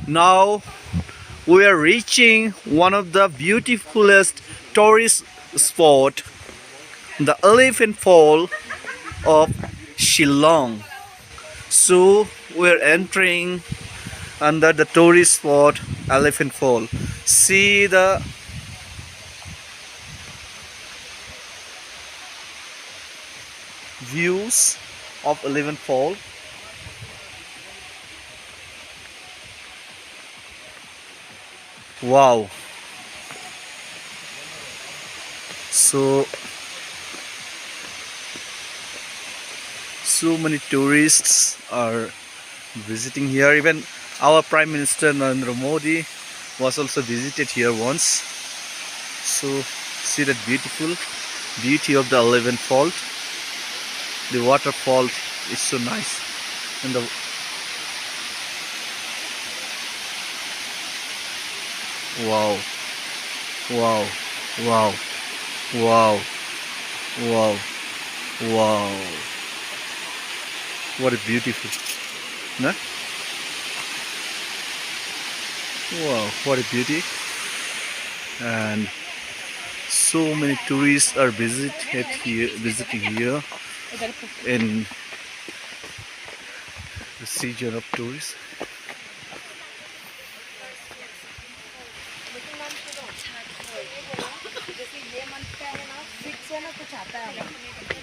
Now we are reaching one of the beautifulest tourist spot, the Elephant Fall of Shillong. So we are entering under the tourist spot Elephant Fall. See the views of Elephant Fall. Wow. So many tourists are visiting here. Even our Prime Minister Narendra Modi was also visited here once. So see that beautiful beauty of the Elephant Fall. The waterfall is so nice, and the wow, wow, wow, wow, wow, wow. What a beautiful, no? Wow, what a beauty. And so many tourists are visiting here in the season of tourists.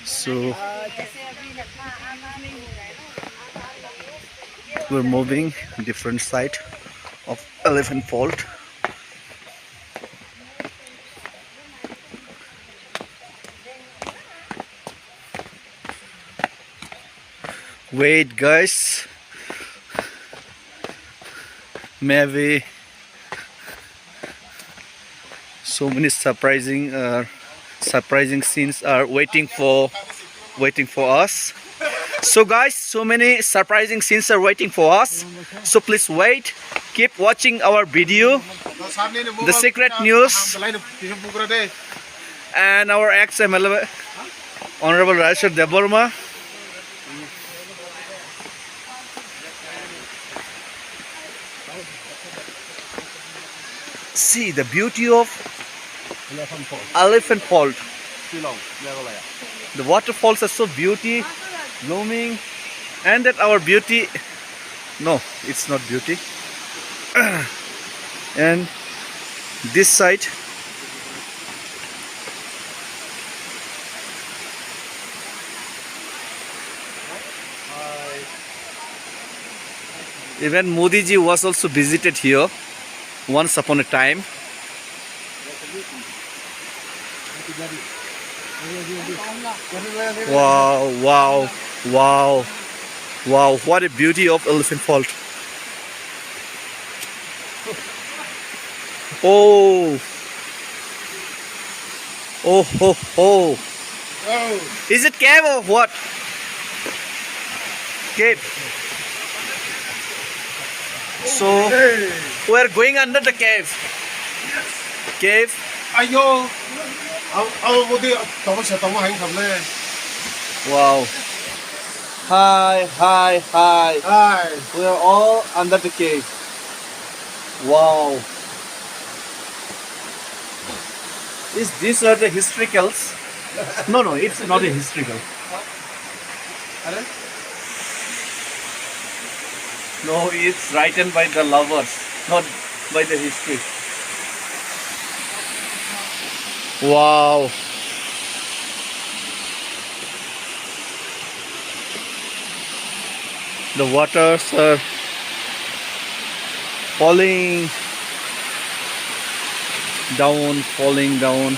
So we're moving different side of Elephant Fall. Wait guys, maybe so many surprising scenes are waiting for us. So guys, so many surprising scenes are waiting for us, so please wait, keep watching our video, the secret news, and our ex-MLA Honorable Rajeshwar Deborma. See the beauty of Elephant Fall. The waterfalls are so beauty, blooming, and that our beauty. No, it's not beauty. And this side, even Modi ji was also visited here once upon a time. Wow, wow, wow, wow, what a beauty of Elephant Fall. Oh, oh, ho, ho. Is it cave or what? Cave. So we are going under the cave. Cave. Wow. Hi, hi, hi. Hi. We are all under the cave. Wow. Is this are the historicals? No, no, it's not a historical. No, it's written by the lovers, not by the history. Wow. The waters are falling down, falling down.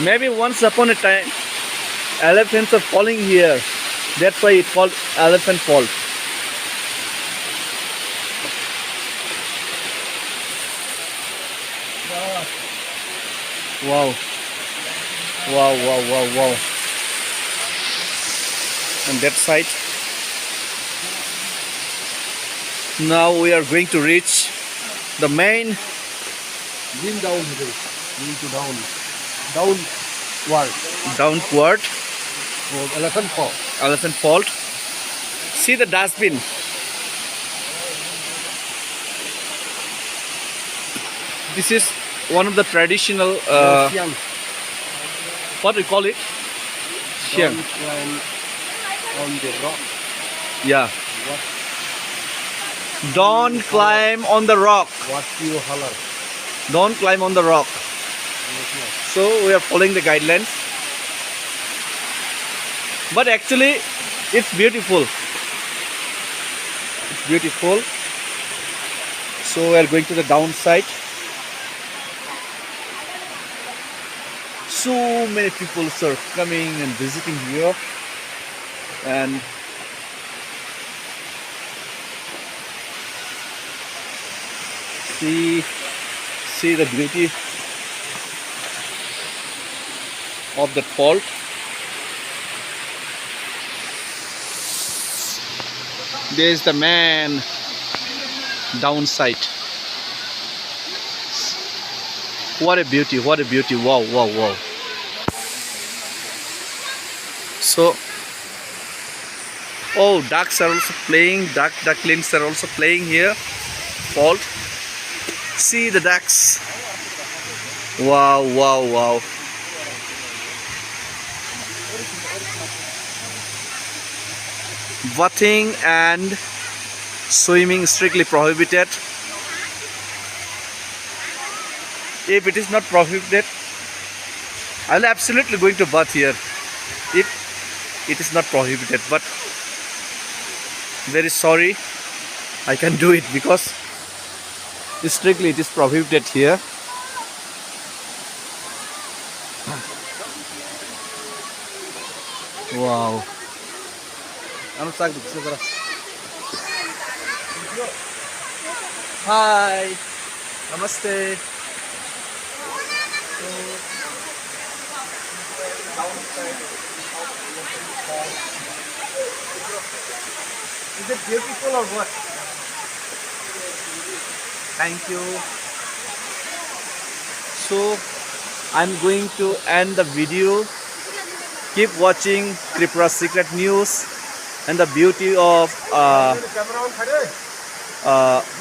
Maybe once upon a time, elephants are falling here. That's why it's called Elephant Fall. Wow. Wow, wow, wow, wow. And that side. Now we are going to reach the main. Going down. Going to down. Down. Wall. Downward. Elephant Fall. Elephant Fault. See the dustbin. This is one of the traditional. Xiang. What do you call it? Xiang. Don't climb on the rock. Yeah. What Don't climb on the rock. you holler? Don't climb on the rock. So we are following the guidelines. But actually, it's beautiful. It's beautiful. So we are going to the downside. So many people are coming and visiting here. And see the beauty of that fault. There is the man downside. What a beauty, what a beauty. Wow, wow, wow. So, oh, ducks are also playing, ducklings are also playing here. Fault. See the ducks. Wow, wow, wow. Bathing and swimming strictly prohibited. If it is not prohibited, I'll absolutely going to bath here. If it is not prohibited, but very sorry, I can do it because strictly it is prohibited here. Wow. Hi. Namaste. Is it beautiful or what? Thank you. So I'm going to end the video. Keep watching Tripura Secret News and the beauty of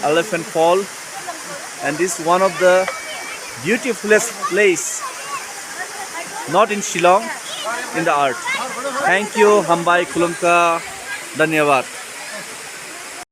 Elephant Fall. And this is one of the beautifulest place, not in Shillong, in the earth. Thank you. Hambai Kulumka. Dhanyavad.